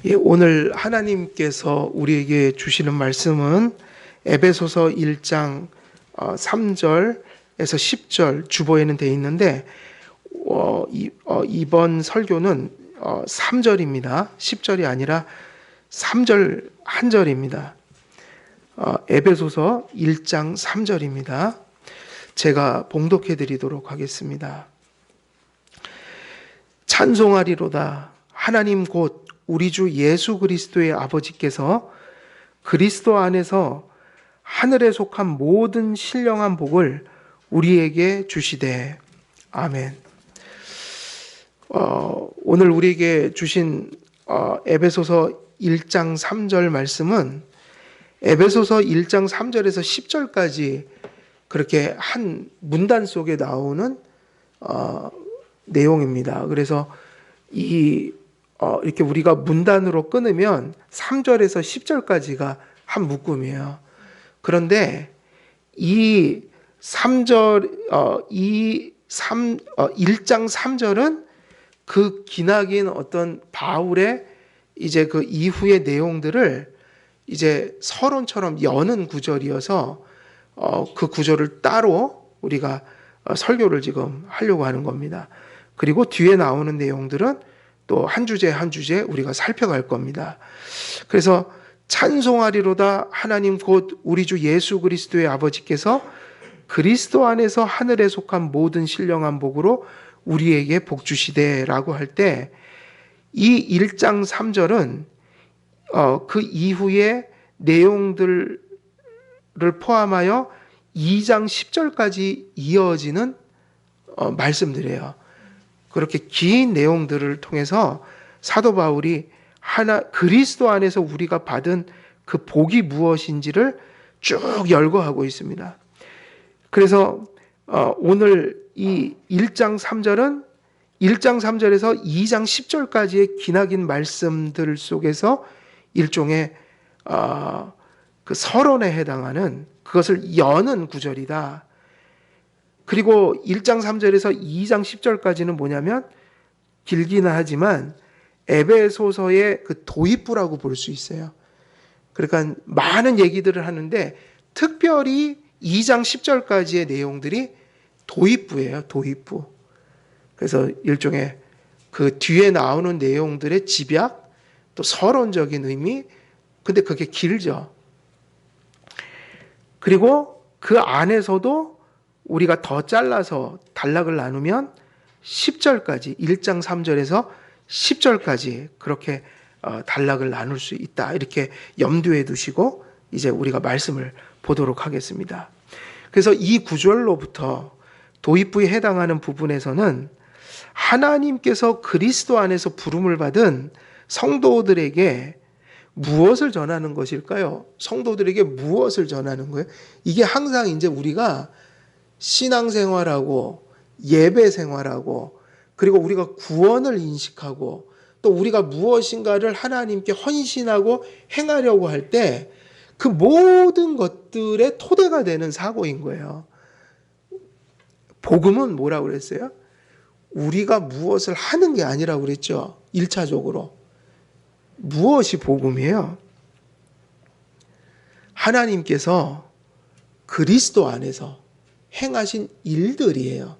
예, 오늘 하나님께서 우리에게 주시는 말씀은 에베소서 1장 3절에서 10절 주보에는 되어 있는데 이번 설교는 3절입니다. 10절이 아니라 3절 한 절입니다. 에베소서 1장 3절입니다. 제가 봉독해 드리도록 하겠습니다. 찬송하리로다. 하나님 곧 우리 주 예수 그리스도의 아버지께서 그리스도 안에서 하늘에 속한 모든 신령한 복을 우리에게 주시되. 아멘. 오늘 우리에게 주신 에베소서 1장 3절 말씀은 에베소서 1장 3절에서 10절까지 그렇게 한 문단 속에 나오는 내용입니다. 그래서 이렇게 우리가 문단으로 끊으면 3절에서 10절까지가 한 묶음이에요. 그런데 이 1장 3절은 그 기나긴 어떤 바울의 이제 그 이후의 내용들을 이제 서론처럼 여는 구절이어서 그 구절을 따로 우리가 설교를 지금 하려고 하는 겁니다. 그리고 뒤에 나오는 내용들은 또 한 주제 한 주제 우리가 살펴갈 겁니다. 그래서 찬송하리로다. 하나님 곧 우리 주 예수 그리스도의 아버지께서 그리스도 안에서 하늘에 속한 모든 신령한 복으로 우리에게 복 주시되라고 할 때 이 1장 3절은 그 이후의 내용들을 포함하여 2장 10절까지 이어지는 말씀들이에요. 그렇게 긴 내용들을 통해서 사도 바울이 그리스도 안에서 우리가 받은 그 복이 무엇인지를 쭉 열거하고 있습니다. 그래서 오늘 이 1장 3절은 1장 3절에서 2장 10절까지의 기나긴 말씀들 속에서 일종의 그 서론에 해당하는 그것을 여는 구절이다. 그리고 1장 3절에서 2장 10절까지는 뭐냐면 길기는 하지만 에베소서의 그 도입부라고 볼 수 있어요. 그러니까 많은 얘기들을 하는데 특별히 2장 10절까지의 내용들이 도입부예요. 도입부. 그래서 일종의 그 뒤에 나오는 내용들의 집약, 또 서론적인 의미, 근데 그게 길죠. 그리고 그 안에서도 우리가 더 잘라서 단락을 나누면 10절까지 1장 3절에서 10절까지 그렇게 단락을 나눌 수 있다. 이렇게 염두에 두시고 이제 우리가 말씀을 보도록 하겠습니다. 그래서 이 구절로부터 도입부에 해당하는 부분에서는 하나님께서 그리스도 안에서 부름을 받은 성도들에게 무엇을 전하는 것일까요? 성도들에게 무엇을 전하는 거예요? 이게 항상 이제 우리가 신앙생활하고 예배생활하고 그리고 우리가 구원을 인식하고 또 우리가 무엇인가를 하나님께 헌신하고 행하려고 할 때 그 모든 것들의 토대가 되는 사고인 거예요. 복음은 뭐라고 그랬어요? 우리가 무엇을 하는 게 아니라고 그랬죠. 1차적으로. 무엇이 복음이에요? 하나님께서 그리스도 안에서 행하신 일들이에요.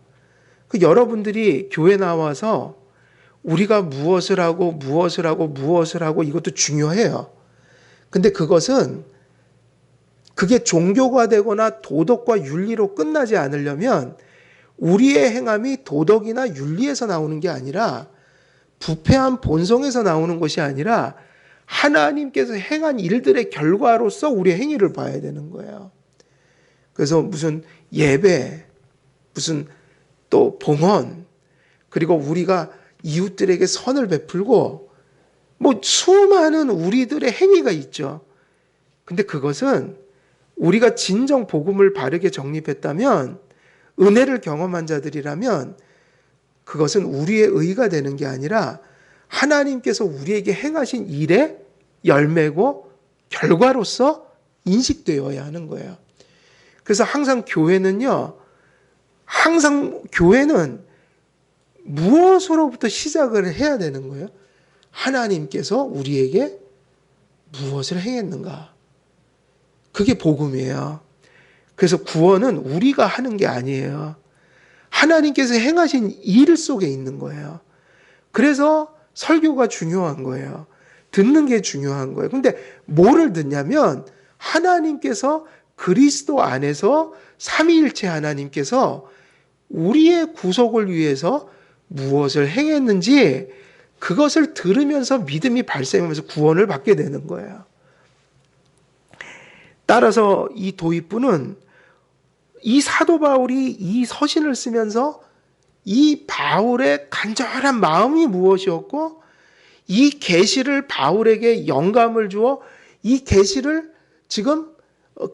여러분들이 교회 나와서 우리가 무엇을 하고 이것도 중요해요. 근데 그게 종교가 되거나 도덕과 윤리로 끝나지 않으려면 우리의 행함이 도덕이나 윤리에서 나오는 게 아니라 부패한 본성에서 나오는 것이 아니라 하나님께서 행한 일들의 결과로서 우리의 행위를 봐야 되는 거예요. 그래서 무슨 예배, 무슨 또 봉헌, 그리고 우리가 이웃들에게 선을 베풀고 수많은 우리들의 행위가 있죠. 근데 그것은 우리가 진정 복음을 바르게 정립했다면, 은혜를 경험한 자들이라면 그것은 우리의 의가 되는 게 아니라 하나님께서 우리에게 행하신 일의 열매고 결과로서 인식되어야 하는 거예요. 그래서 항상 교회는 무엇으로부터 시작을 해야 되는 거예요? 하나님께서 우리에게 무엇을 행했는가? 그게 복음이에요. 그래서 구원은 우리가 하는 게 아니에요. 하나님께서 행하신 일 속에 있는 거예요. 그래서 설교가 중요한 거예요. 듣는 게 중요한 거예요. 근데 뭐를 듣냐면 하나님께서 그리스도 안에서 삼위일체 하나님께서 우리의 구속을 위해서 무엇을 행했는지 그것을 들으면서 믿음이 발생하면서 구원을 받게 되는 거예요. 따라서 이 도입부는 이 사도 바울이 이 서신을 쓰면서 이 바울의 간절한 마음이 무엇이었고 이 계시를 바울에게 영감을 주어 이 계시를 지금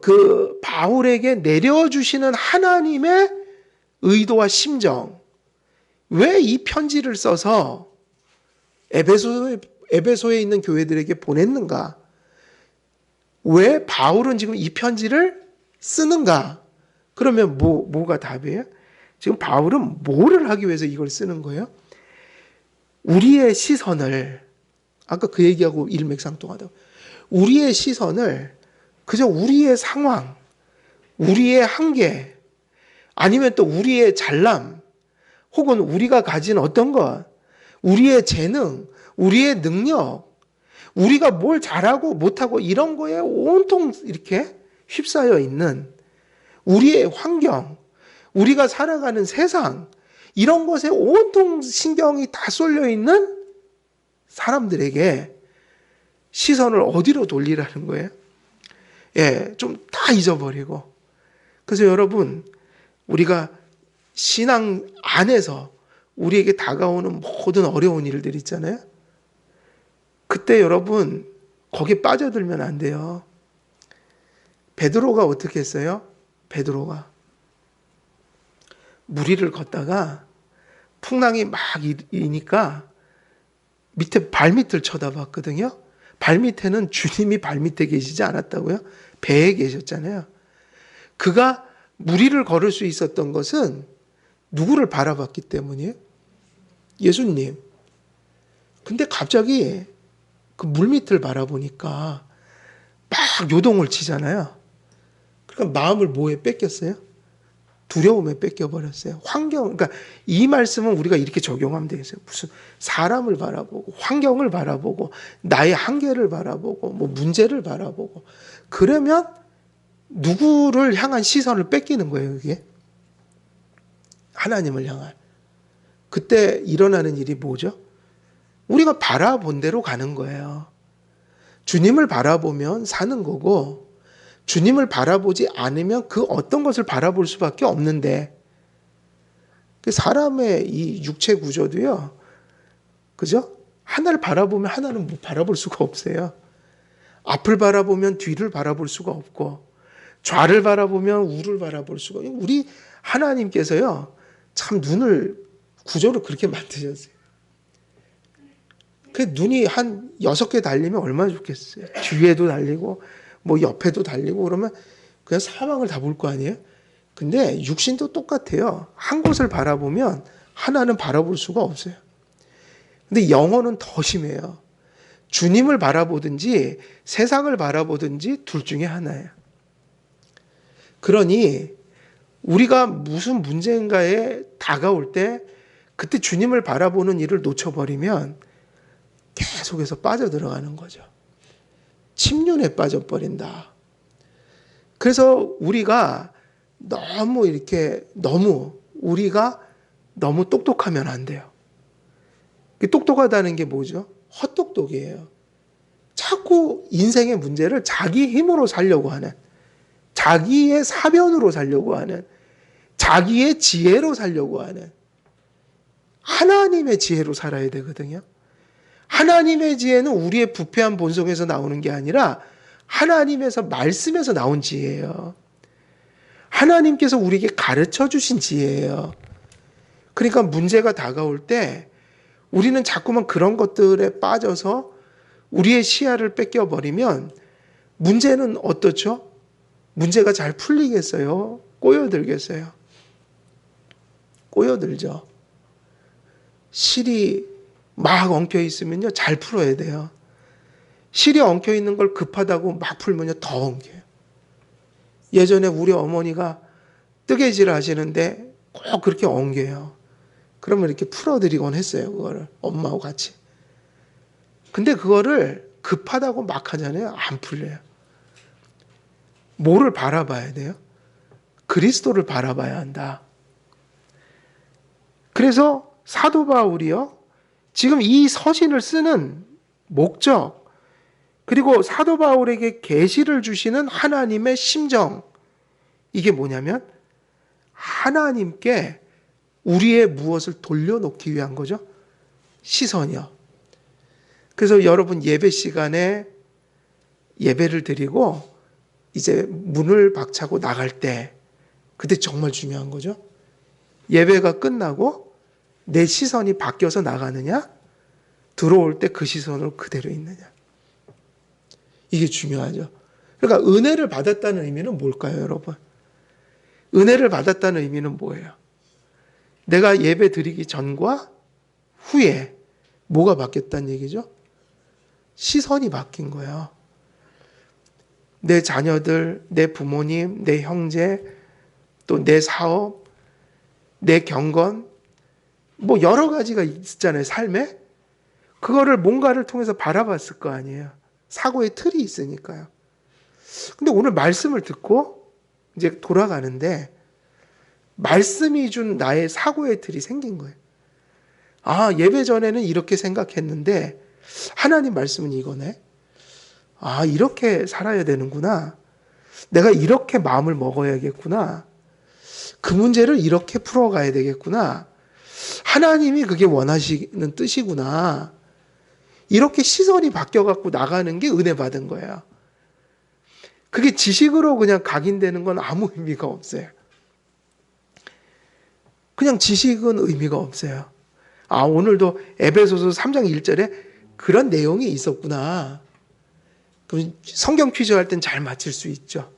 그 바울에게 내려주시는 하나님의 의도와 심정, 왜 이 편지를 써서 에베소에 있는 교회들에게 보냈는가? 왜 바울은 지금 이 편지를 쓰는가? 그러면 뭐가 답이에요? 지금 바울은 뭐를 하기 위해서 이걸 쓰는 거예요? 우리의 시선을, 아까 그 얘기하고 일맥상통하다. 우리의 시선을 그저 우리의 상황, 우리의 한계, 아니면 또 우리의 잘남, 혹은 우리가 가진 어떤 것, 우리의 재능, 우리의 능력, 우리가 뭘 잘하고 못하고 이런 거에 온통 이렇게 휩싸여 있는 우리의 환경, 우리가 살아가는 세상, 이런 것에 온통 신경이 다 쏠려 있는 사람들에게 시선을 어디로 돌리라는 거예요? 예, 좀 다 잊어버리고. 그래서 여러분, 우리가 신앙 안에서 우리에게 다가오는 모든 어려운 일들 있잖아요. 그때 여러분, 거기에 빠져들면 안 돼요. 베드로가 어떻게 했어요? 베드로가 무리를 걷다가 풍랑이 막 이니까 밑에 발밑을 쳐다봤거든요. 발밑에는 주님이 발밑에 계시지 않았다고요? 배에 계셨잖아요. 그가 무리를 걸을 수 있었던 것은 누구를 바라봤기 때문이에요? 예수님. 근데 갑자기 그 물밑을 바라보니까 막 요동을 치잖아요. 그러니까 마음을 뭐에 뺏겼어요? 두려움에 뺏겨버렸어요. 그러니까 이 말씀은 우리가 이렇게 적용하면 되겠어요. 무슨 사람을 바라보고, 환경을 바라보고, 나의 한계를 바라보고, 뭐 문제를 바라보고, 그러면 누구를 향한 시선을 뺏기는 거예요, 이게? 하나님을 향한. 그때 일어나는 일이 뭐죠? 우리가 바라본 대로 가는 거예요. 주님을 바라보면 사는 거고, 주님을 바라보지 않으면 그 어떤 것을 바라볼 수밖에 없는데, 사람의 이 육체 구조도요, 그죠? 하나를 바라보면 하나는 못 바라볼 수가 없어요. 앞을 바라보면 뒤를 바라볼 수가 없고, 좌를 바라보면 우를 바라볼 수가 없고, 우리 하나님께서요, 참 눈을, 구조를 그렇게 만드셨어요. 그 눈이 한 6개 달리면 얼마나 좋겠어요. 뒤에도 달리고, 뭐 옆에도 달리고 그러면 그냥 사방을 다 볼 거 아니에요? 근데 육신도 똑같아요. 한 곳을 바라보면 하나는 바라볼 수가 없어요. 근데 영혼은 더 심해요. 주님을 바라보든지 세상을 바라보든지 둘 중에 하나예요. 그러니 우리가 무슨 문제인가에 다가올 때 그때 주님을 바라보는 일을 놓쳐버리면 계속해서 빠져들어가는 거죠. 침륜에 빠져버린다. 그래서 우리가 우리가 너무 똑똑하면 안 돼요. 똑똑하다는 게 뭐죠? 헛똑똑이에요. 자꾸 인생의 문제를 자기 힘으로 살려고 하는, 자기의 사변으로 살려고 하는, 자기의 지혜로 살려고 하는, 하나님의 지혜로 살아야 되거든요. 하나님의 지혜는 우리의 부패한 본성에서 나오는 게 아니라 하나님에서 말씀에서 나온 지혜예요. 하나님께서 우리에게 가르쳐 주신 지혜예요. 그러니까 문제가 다가올 때 우리는 자꾸만 그런 것들에 빠져서 우리의 시야를 뺏겨버리면 문제는 어떻죠? 문제가 잘 풀리겠어요? 꼬여들겠어요? 꼬여들죠. 실이 막 엉켜 있으면요, 잘 풀어야 돼요. 실이 엉켜 있는 걸 급하다고 막 풀면요, 더 엉겨요. 예전에 우리 어머니가 뜨개질을 하시는데 꼭 그렇게 엉겨요. 그러면 이렇게 풀어드리곤 했어요, 그거를. 엄마하고 같이. 근데 그거를 급하다고 막 하잖아요. 안 풀려요. 뭐를 바라봐야 돼요? 그리스도를 바라봐야 한다. 그래서 사도 바울이요, 지금 이 서신을 쓰는 목적, 그리고 사도 바울에게 계시를 주시는 하나님의 심정, 이게 뭐냐면 하나님께 우리의 무엇을 돌려놓기 위한 거죠. 시선이요. 그래서 여러분 예배 시간에 예배를 드리고 이제 문을 박차고 나갈 때, 그때 정말 중요한 거죠. 예배가 끝나고 내 시선이 바뀌어서 나가느냐, 들어올 때 그 시선으로 그대로 있느냐. 이게 중요하죠. 그러니까 은혜를 받았다는 의미는 뭘까요, 여러분? 은혜를 받았다는 의미는 뭐예요? 내가 예배 드리기 전과 후에 뭐가 바뀌었다는 얘기죠? 시선이 바뀐 거예요. 내 자녀들, 내 부모님, 내 형제, 또 내 사업, 내 경건, 뭐 여러 가지가 있잖아요, 삶에. 그거를 뭔가를 통해서 바라봤을 거 아니에요. 사고의 틀이 있으니까요. 근데 오늘 말씀을 듣고 이제 돌아가는데 말씀이 준 나의 사고의 틀이 생긴 거예요. 아, 예배 전에는 이렇게 생각했는데 하나님 말씀은 이거네. 아, 이렇게 살아야 되는구나. 내가 이렇게 마음을 먹어야겠구나. 그 문제를 이렇게 풀어가야 되겠구나. 하나님이 그게 원하시는 뜻이구나. 이렇게 시선이 바뀌어갖고 나가는 게 은혜 받은 거예요. 그게 지식으로 그냥 각인되는 건 아무 의미가 없어요. 그냥 지식은 의미가 없어요. 아, 오늘도 에베소서 3장 1절에 그런 내용이 있었구나. 그럼 성경 퀴즈 할 땐 잘 맞힐 수 있죠.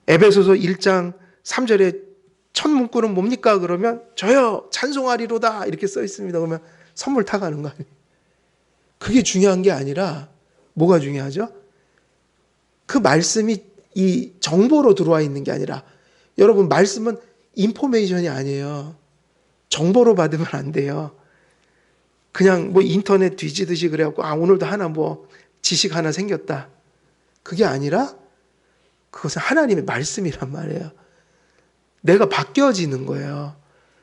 에베소서 1장 3절에 첫 문구는 뭡니까? 그러면 저요 찬송하리로다 이렇게 써 있습니다. 그러면 선물 타가는 거 아니에요. 그게 중요한 게 아니라 뭐가 중요하죠? 그 말씀이 이 정보로 들어와 있는 게 아니라, 여러분 말씀은 인포메이션이 아니에요. 정보로 받으면 안 돼요. 그냥 뭐 인터넷 뒤지듯이 그래갖고 아, 오늘도 하나 뭐 지식 하나 생겼다. 그게 아니라 그것은 하나님의 말씀이란 말이에요. 내가 바뀌어지는 거예요.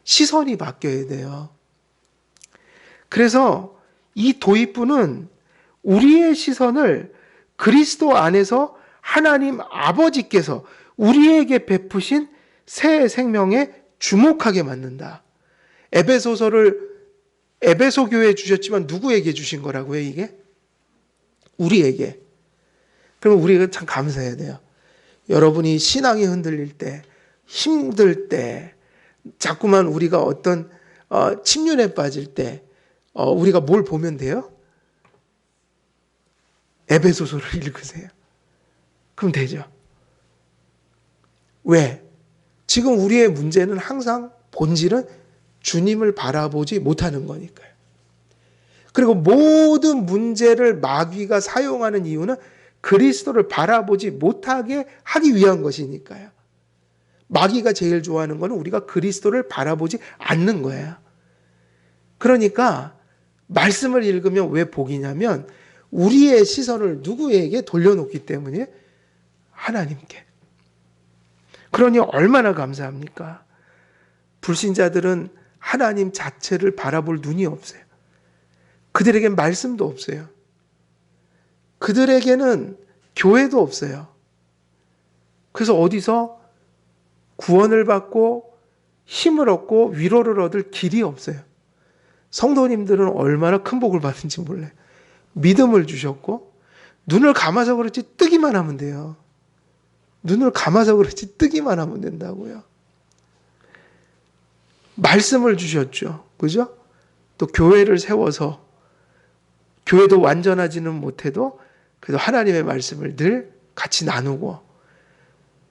시선이 바뀌어야 돼요. 그래서 이 도입부는 우리의 시선을 그리스도 안에서 하나님 아버지께서 우리에게 베푸신 새 생명에 주목하게 만든다. 에베소서를 에베소 교회에 주셨지만 누구에게 주신 거라고요, 이게? 우리에게. 그러면 우리가 참 감사해야 돼요. 여러분이 신앙이 흔들릴 때, 힘들 때, 자꾸만 우리가 어떤 침륜에 빠질 때 우리가 뭘 보면 돼요? 에베소서를 읽으세요. 그럼 되죠. 왜? 지금 우리의 문제는 항상 본질은 주님을 바라보지 못하는 거니까요. 그리고 모든 문제를 마귀가 사용하는 이유는 그리스도를 바라보지 못하게 하기 위한 것이니까요. 마귀가 제일 좋아하는 것은 우리가 그리스도를 바라보지 않는 거예요. 그러니까 말씀을 읽으면 왜 복이냐면 우리의 시선을 누구에게 돌려놓기 때문에 하나님께. 그러니 얼마나 감사합니까? 불신자들은 하나님 자체를 바라볼 눈이 없어요. 그들에겐 말씀도 없어요. 그들에게는 교회도 없어요. 그래서 어디서 구원을 받고 힘을 얻고 위로를 얻을 길이 없어요. 성도님들은 얼마나 큰 복을 받은지 몰라요. 믿음을 주셨고 눈을 감아서 그렇지 뜨기만 하면 돼요. 눈을 감아서 그렇지 뜨기만 하면 된다고요. 말씀을 주셨죠. 그죠? 또 교회를 세워서 교회도 완전하지는 못해도 그래도 하나님의 말씀을 늘 같이 나누고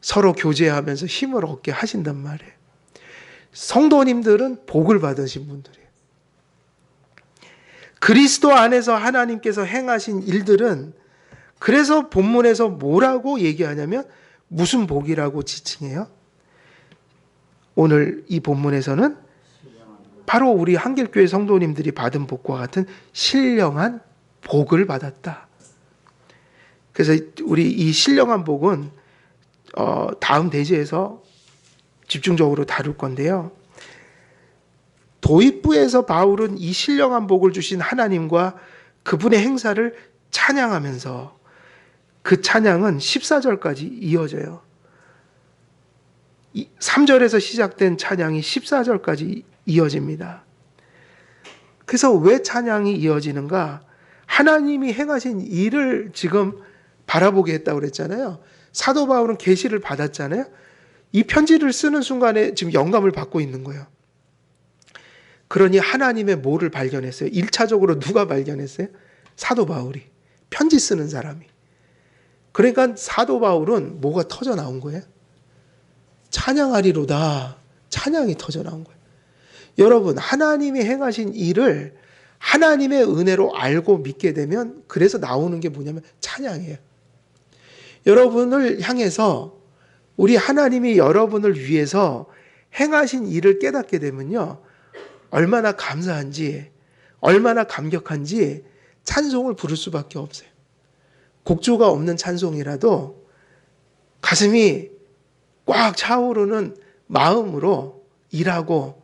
서로 교제하면서 힘을 얻게 하신단 말이에요. 성도님들은 복을 받으신 분들이에요. 그리스도 안에서 하나님께서 행하신 일들은, 그래서 본문에서 뭐라고 얘기하냐면 무슨 복이라고 지칭해요? 오늘 이 본문에서는 바로 우리 한길교회 성도님들이 받은 복과 같은 신령한 복을 받았다. 그래서 우리 이 신령한 복은 다음 대지에서 집중적으로 다룰 건데요. 도입부에서 바울은 이 신령한 복을 주신 하나님과 그분의 행사를 찬양하면서 그 찬양은 14절까지 이어져요. 3절에서 시작된 찬양이 14절까지 이어집니다. 그래서 왜 찬양이 이어지는가? 하나님이 행하신 일을 지금 바라보게 했다고 그랬잖아요. 사도 바울은 계시를 받았잖아요. 이 편지를 쓰는 순간에 지금 영감을 받고 있는 거예요. 그러니 하나님의 뭐를 발견했어요? 1차적으로 누가 발견했어요? 사도 바울이. 편지 쓰는 사람이. 그러니까 사도 바울은 뭐가 터져 나온 거예요? 찬양하리로다. 찬양이 터져 나온 거예요. 여러분, 하나님이 행하신 일을 하나님의 은혜로 알고 믿게 되면 그래서 나오는 게 뭐냐면 찬양이에요. 여러분을 향해서 우리 하나님이 여러분을 위해서 행하신 일을 깨닫게 되면요, 얼마나 감사한지, 얼마나 감격한지 찬송을 부를 수밖에 없어요. 곡조가 없는 찬송이라도 가슴이 꽉 차오르는 마음으로 일하고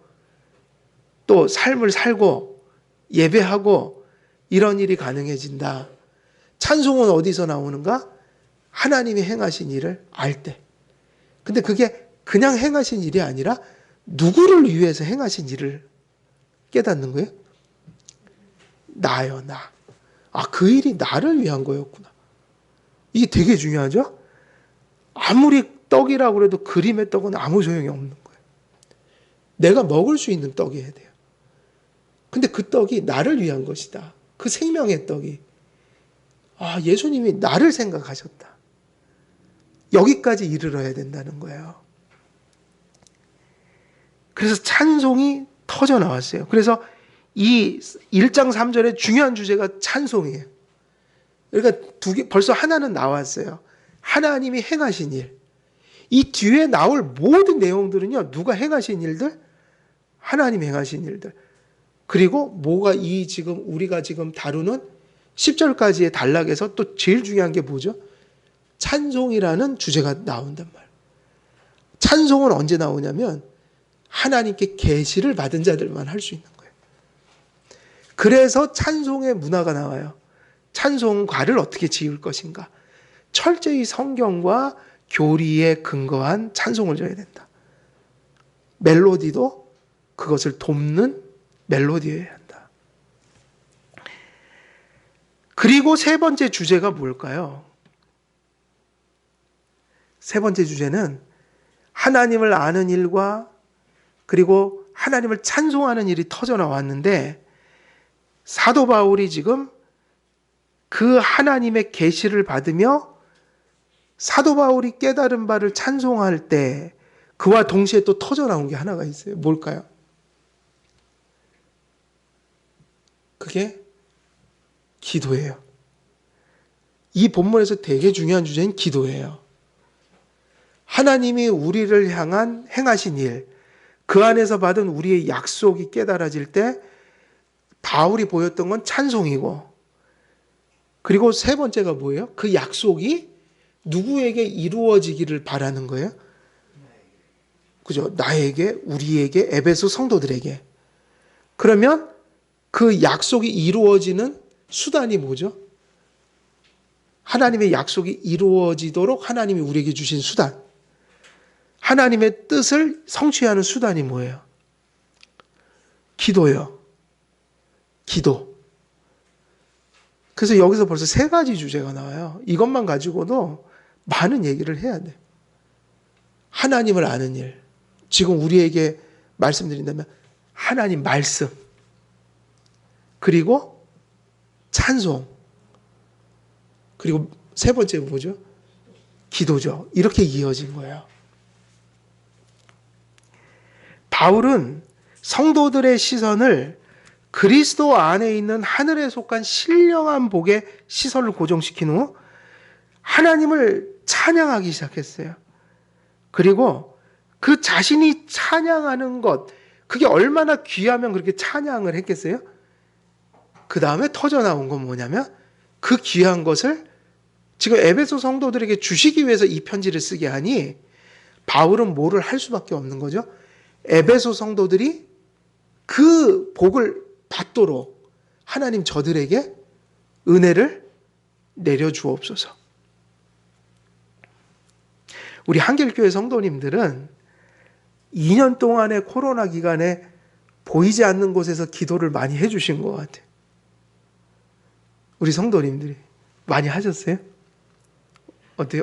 또 삶을 살고 예배하고 이런 일이 가능해진다. 찬송은 어디서 나오는가? 하나님이 행하신 일을 알 때. 근데 그게 그냥 행하신 일이 아니라 누구를 위해서 행하신 일을 깨닫는 거예요? 나요, 나. 아, 그 일이 나를 위한 거였구나. 이게 되게 중요하죠? 아무리 떡이라고 해도 그림의 떡은 아무 소용이 없는 거예요. 내가 먹을 수 있는 떡이어야 돼요. 근데 그 떡이 나를 위한 것이다. 그 생명의 떡이. 아, 예수님이 나를 생각하셨다. 여기까지 이르러야 된다는 거예요. 그래서 찬송이 터져 나왔어요. 그래서 이 1장 3절의 중요한 주제가 찬송이에요. 그러니까 벌써 하나는 나왔어요. 하나님이 행하신 일. 이 뒤에 나올 모든 내용들은요, 누가 행하신 일들? 하나님이 행하신 일들. 그리고 뭐가 지금 우리가 지금 다루는 10절까지의 단락에서 또 제일 중요한 게 뭐죠? 찬송이라는 주제가 나온단 말이에요. 찬송은 언제 나오냐면 하나님께 계시를 받은 자들만 할 수 있는 거예요. 그래서 찬송의 문화가 나와요. 찬송가를 어떻게 지을 것인가? 철저히 성경과 교리에 근거한 찬송을 져야 된다. 멜로디도 그것을 돕는 멜로디여야 한다. 그리고 세 번째 주제가 뭘까요? 세 번째 주제는 하나님을 아는 일과 그리고 하나님을 찬송하는 일이 터져 나왔는데, 사도 바울이 지금 그 하나님의 계시를 받으며 사도 바울이 깨달은 바를 찬송할 때 그와 동시에 또 터져 나온 게 하나가 있어요. 뭘까요? 그게 기도예요. 이 본문에서 되게 중요한 주제는 기도예요. 하나님이 우리를 향한 행하신 일, 그 안에서 받은 우리의 약속이 깨달아질 때 바울이 보였던 건 찬송이고, 그리고 세 번째가 뭐예요? 그 약속이 누구에게 이루어지기를 바라는 거예요? 그죠? 나에게, 우리에게, 에베소 성도들에게. 그러면 그 약속이 이루어지는 수단이 뭐죠? 하나님의 약속이 이루어지도록 하나님이 우리에게 주신 수단. 하나님의 뜻을 성취하는 수단이 뭐예요? 기도예요. 기도. 그래서 여기서 벌써 세 가지 주제가 나와요. 이것만 가지고도 많은 얘기를 해야 돼요. 하나님을 아는 일. 지금 우리에게 말씀드린다면 하나님 말씀. 그리고 찬송. 그리고 세 번째 뭐죠? 기도죠. 이렇게 이어진 거예요. 바울은 성도들의 시선을 그리스도 안에 있는 하늘에 속한 신령한 복의 시설을 고정시킨 후 하나님을 찬양하기 시작했어요. 그리고 그 자신이 찬양하는 것, 그게 얼마나 귀하면 그렇게 찬양을 했겠어요? 그 다음에 터져 나온 건 뭐냐면 그 귀한 것을 지금 에베소 성도들에게 주시기 위해서 이 편지를 쓰게 하니 바울은 뭐를 할 수밖에 없는 거죠? 에베소 성도들이 그 복을 받도록 하나님 저들에게 은혜를 내려주옵소서. 우리 한길교회 성도님들은 2년 동안의 코로나 기간에 보이지 않는 곳에서 기도를 많이 해주신 것 같아요. 우리 성도님들이 많이 하셨어요? 어떻게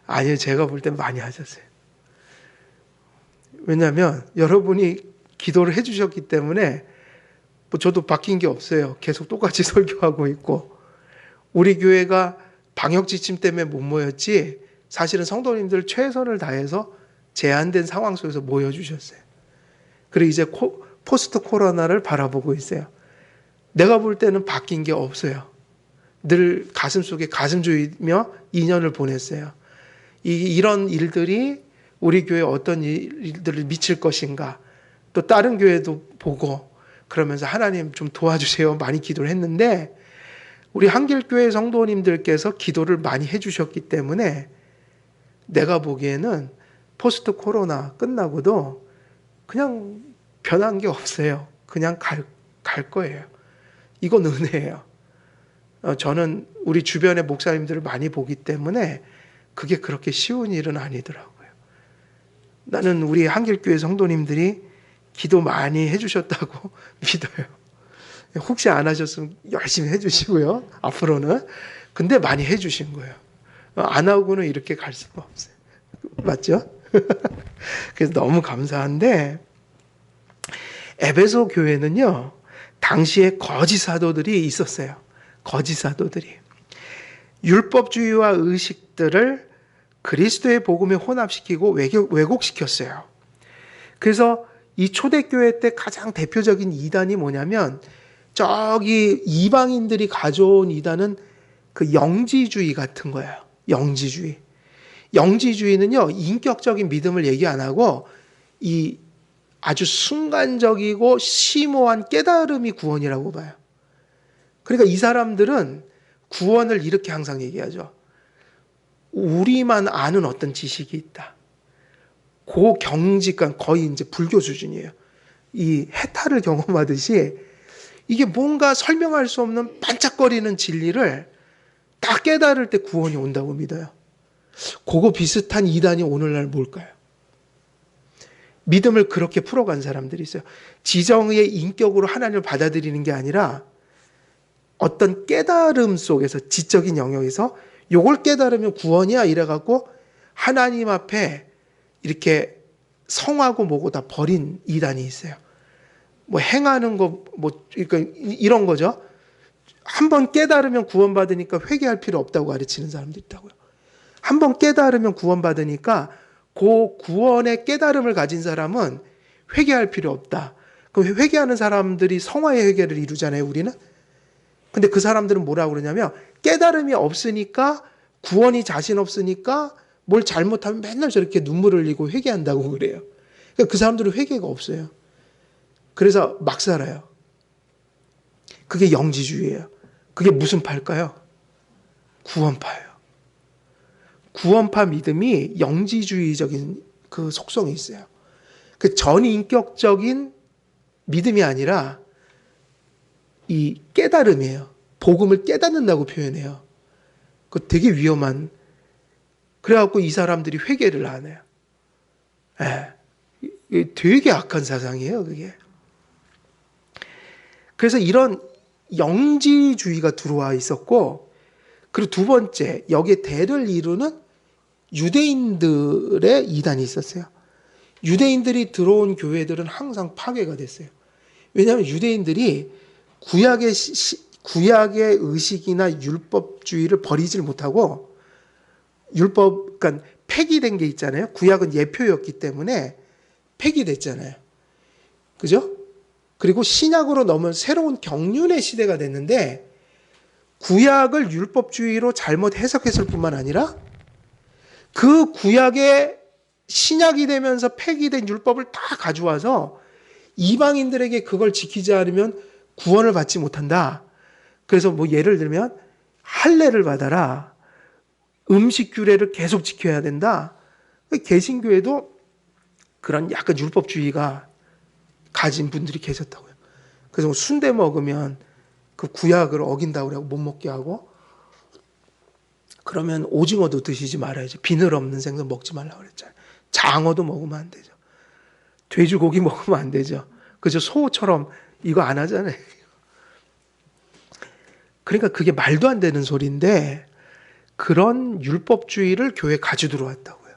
아니요, 제가 볼 땐 많이 하셨어요. 왜냐하면 여러분이 기도를 해주셨기 때문에 뭐 저도 바뀐 게 없어요. 계속 똑같이 설교하고 있고, 우리 교회가 방역 지침 때문에 못 모였지 사실은 성도님들 최선을 다해서 제한된 상황 속에서 모여주셨어요. 그리고 이제 포스트 코로나를 바라보고 있어요. 내가 볼 때는 바뀐 게 없어요. 늘 가슴속에 가슴 조이며 2년을 보냈어요. 이런 일들이 우리 교회에 어떤 일들을 미칠 것인가, 또 다른 교회도 보고 그러면서 하나님 좀 도와주세요 많이 기도를 했는데, 우리 한길교회 성도님들께서 기도를 많이 해주셨기 때문에 내가 보기에는 포스트 코로나 끝나고도 그냥 변한 게 없어요. 그냥 갈 거예요. 이건 은혜예요. 저는 우리 주변의 목사님들을 많이 보기 때문에 그게 그렇게 쉬운 일은 아니더라고요. 나는 우리 한길교회 성도님들이 기도 많이 해주셨다고 믿어요. 혹시 안 하셨으면 열심히 해주시고요, 앞으로는. 근데 많이 해주신 거예요. 안 하고는 이렇게 갈 수가 없어요. 맞죠? 그래서 너무 감사한데, 에베소 교회는요, 당시에 거짓 사도들이 있었어요. 거짓 사도들이. 율법주의와 의식들을 그리스도의 복음에 혼합시키고 왜곡시켰어요. 그래서 이 초대교회 때 가장 대표적인 이단이 뭐냐면, 저기 이방인들이 가져온 이단은 그 영지주의 같은 거예요. 영지주의. 영지주의는요, 인격적인 믿음을 얘기 안 하고 이 아주 순간적이고 심오한 깨달음이 구원이라고 봐요. 그러니까 이 사람들은 구원을 이렇게 항상 얘기하죠. 우리만 아는 어떤 지식이 있다. 고경직한, 거의 이제 불교 수준이에요. 이 해탈을 경험하듯이 이게 뭔가 설명할 수 없는 반짝거리는 진리를 딱 깨달을 때 구원이 온다고 믿어요. 그거 비슷한 이단이 오늘날 뭘까요? 믿음을 그렇게 풀어간 사람들이 있어요. 지정의 인격으로 하나님을 받아들이는 게 아니라 어떤 깨달음 속에서, 지적인 영역에서 요걸 깨달으면 구원이야 이래갖고 하나님 앞에 이렇게 성하고 뭐고 다 버린 이단이 있어요. 뭐 행하는 거, 뭐 그러니까 이런 거죠. 한번 깨달으면 구원받으니까 회개할 필요 없다고 가르치는 사람도 있다고요. 한번 깨달으면 구원받으니까 그 구원의 깨달음을 가진 사람은 회개할 필요 없다. 그럼 회개하는 사람들이 성화의 회개를 이루잖아요, 우리는. 근데 그 사람들은 뭐라고 그러냐면, 깨달음이 없으니까, 구원이 자신 없으니까 뭘 잘못하면 맨날 저렇게 눈물을 흘리고 회개한다고 그래요. 그러니까 그 사람들은 회개가 없어요. 그래서 막 살아요. 그게 영지주의예요. 그게 무슨 파일까요? 구원파예요. 구원파 믿음이 영지주의적인 그 속성이 있어요. 그 전인격적인 믿음이 아니라 이 깨달음이에요. 복음을 깨닫는다고 표현해요. 그 되게 위험한. 그래갖고 이 사람들이 회개를 안 해요. 되게 악한 사상이에요, 그게. 그래서 이런 영지주의가 들어와 있었고, 그리고 두 번째, 여기에 대를 이루는 유대인들의 이단이 있었어요. 유대인들이 들어온 교회들은 항상 파괴가 됐어요. 왜냐하면 유대인들이 구약의 의식이나 율법주의를 버리질 못하고, 그러니까 폐기된 게 있잖아요. 구약은 예표였기 때문에 폐기됐잖아요. 그죠? 그리고 신약으로 넘은 새로운 경륜의 시대가 됐는데 구약을 율법주의로 잘못 해석했을 뿐만 아니라 그 구약의 신약이 되면서 폐기된 율법을 다 가져와서 이방인들에게 그걸 지키지 않으면 구원을 받지 못한다. 그래서 뭐 예를 들면 할례를 받아라. 음식 규례를 계속 지켜야 된다. 개신교에도 그런 약간 율법주의가 가진 분들이 계셨다고요. 그래서 뭐 순대 먹으면 그 구약을 어긴다고 그러고 못 먹게 하고, 그러면 오징어도 드시지 말아야지. 비늘 없는 생선 먹지 말라고 그랬잖아요. 장어도 먹으면 안 되죠. 돼지고기 먹으면 안 되죠. 그죠? 소처럼 이거 안 하잖아요. 그러니까 그게 말도 안 되는 소리인데 그런 율법주의를 교회에 가지고 들어왔다고요.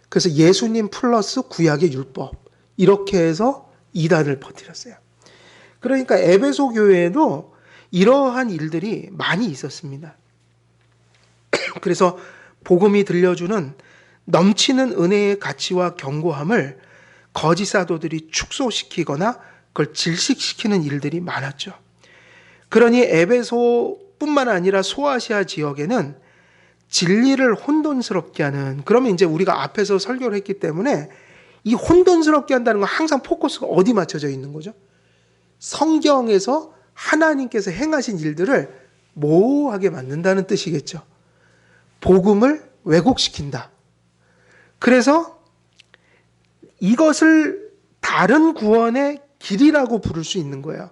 그래서 예수님 플러스 구약의 율법 이렇게 해서 이단을 퍼뜨렸어요. 그러니까 에베소 교회에도 이러한 일들이 많이 있었습니다. 그래서 복음이 들려주는 넘치는 은혜의 가치와 견고함을 거짓 사도들이 축소시키거나 그걸 질식시키는 일들이 많았죠. 그러니 에베소뿐만 아니라 소아시아 지역에는 진리를 혼돈스럽게 하는, 그러면 이제 우리가 앞에서 설교를 했기 때문에 이 혼돈스럽게 한다는 건 항상 포커스가 어디 맞춰져 있는 거죠? 성경에서 하나님께서 행하신 일들을 모호하게 만든다는 뜻이겠죠. 복음을 왜곡시킨다. 그래서 이것을 다른 구원의 길이라고 부를 수 있는 거예요.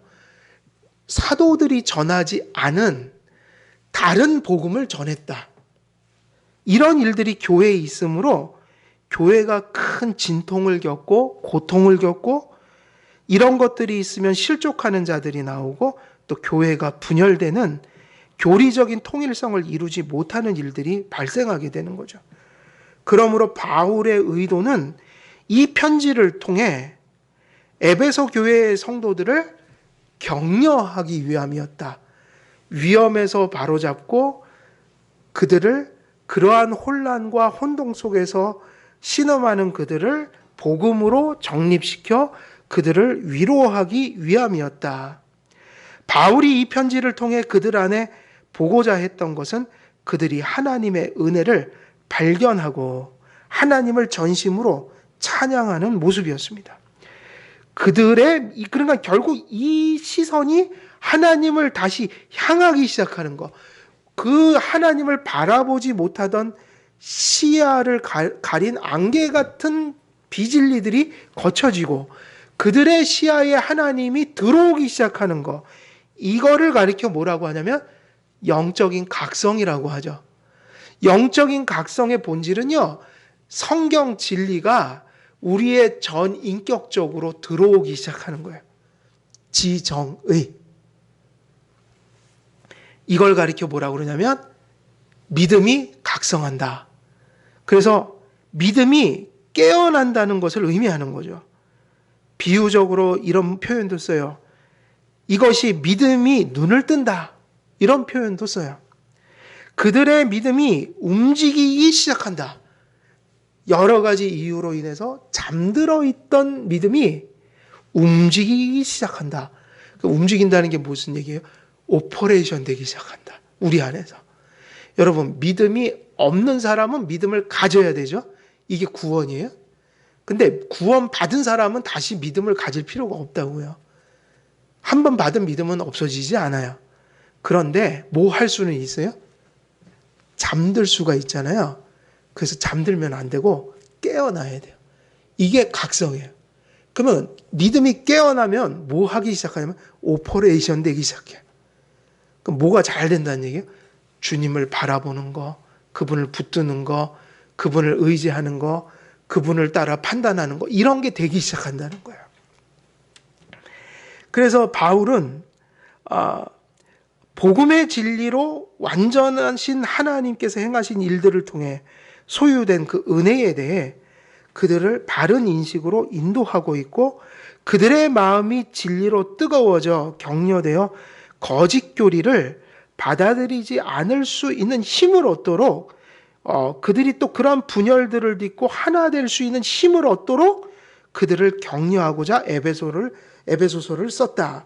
사도들이 전하지 않은 다른 복음을 전했다. 이런 일들이 교회에 있으므로 교회가 큰 진통을 겪고 고통을 겪고 이런 것들이 있으면 실족하는 자들이 나오고 또 교회가 분열되는 교리적인 통일성을 이루지 못하는 일들이 발생하게 되는 거죠. 그러므로 바울의 의도는 이 편지를 통해 에베소 교회의 성도들을 격려하기 위함이었다. 위험에서 바로잡고 그들을 그러한 혼란과 혼동 속에서 신음하는 그들을 복음으로 정립시켜 그들을 위로하기 위함이었다. 바울이 이 편지를 통해 그들 안에 보고자 했던 것은 그들이 하나님의 은혜를 발견하고 하나님을 전심으로 찬양하는 모습이었습니다. 그러니까 결국 이 시선이 하나님을 다시 향하기 시작하는 것, 그 하나님을 바라보지 못하던 시야를 가린 안개 같은 비진리들이 거쳐지고 그들의 시야에 하나님이 들어오기 시작하는 것, 이거를 가리켜 뭐라고 하냐면 영적인 각성이라고 하죠. 영적인 각성의 본질은요, 성경 진리가 우리의 전 인격적으로 들어오기 시작하는 거예요. 지정의. 이걸 가리켜 뭐라고 그러냐면 믿음이 각성한다. 그래서 믿음이 깨어난다는 것을 의미하는 거죠. 비유적으로 이런 표현도 써요. 이것이 믿음이 눈을 뜬다. 이런 표현도 써요. 그들의 믿음이 움직이기 시작한다. 여러 가지 이유로 인해서 잠들어 있던 믿음이 움직이기 시작한다. 움직인다는 게 무슨 얘기예요? 오퍼레이션 되기 시작한다. 우리 안에서. 여러분, 믿음이 없는 사람은 믿음을 가져야 되죠. 이게 구원이에요. 근데 구원 받은 사람은 다시 믿음을 가질 필요가 없다고요. 한 번 받은 믿음은 없어지지 않아요. 그런데 뭐 할 수는 있어요? 잠들 수가 있잖아요. 그래서 잠들면 안 되고 깨어나야 돼요. 이게 각성이에요. 그러면 믿음이 깨어나면 뭐 하기 시작하냐면 오퍼레이션 되기 시작해요. 그럼 뭐가 잘 된다는 얘기예요? 주님을 바라보는 거, 그분을 붙드는 거, 그분을 의지하는 거, 그분을 따라 판단하는 거, 이런 게 되기 시작한다는 거예요. 그래서 바울은 복음의 진리로 완전하신 하나님께서 행하신 일들을 통해 소유된 그 은혜에 대해 그들을 바른 인식으로 인도하고 있고 그들의 마음이 진리로 뜨거워져 격려되어 거짓 교리를 받아들이지 않을 수 있는 힘을 얻도록 그들이 또 그런 분열들을 딛고 하나 될 수 있는 힘을 얻도록 그들을 격려하고자 에베소를 에베소서를 썼다.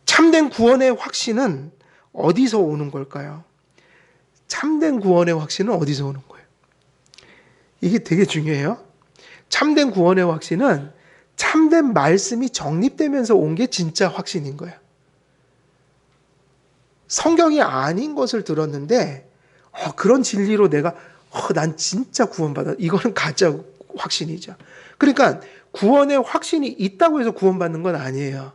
참된 구원의 확신은 어디서 오는 걸까요? 참된 구원의 확신은 어디서 오는 거예요? 이게 되게 중요해요. 참된 구원의 확신은 참된 말씀이 정립되면서 온 게 진짜 확신인 거예요. 성경이 아닌 것을 들었는데 그런 진리로 내가 난 진짜 구원받아. 이거는 가짜 확신이죠. 그러니까 구원의 확신이 있다고 해서 구원받는 건 아니에요.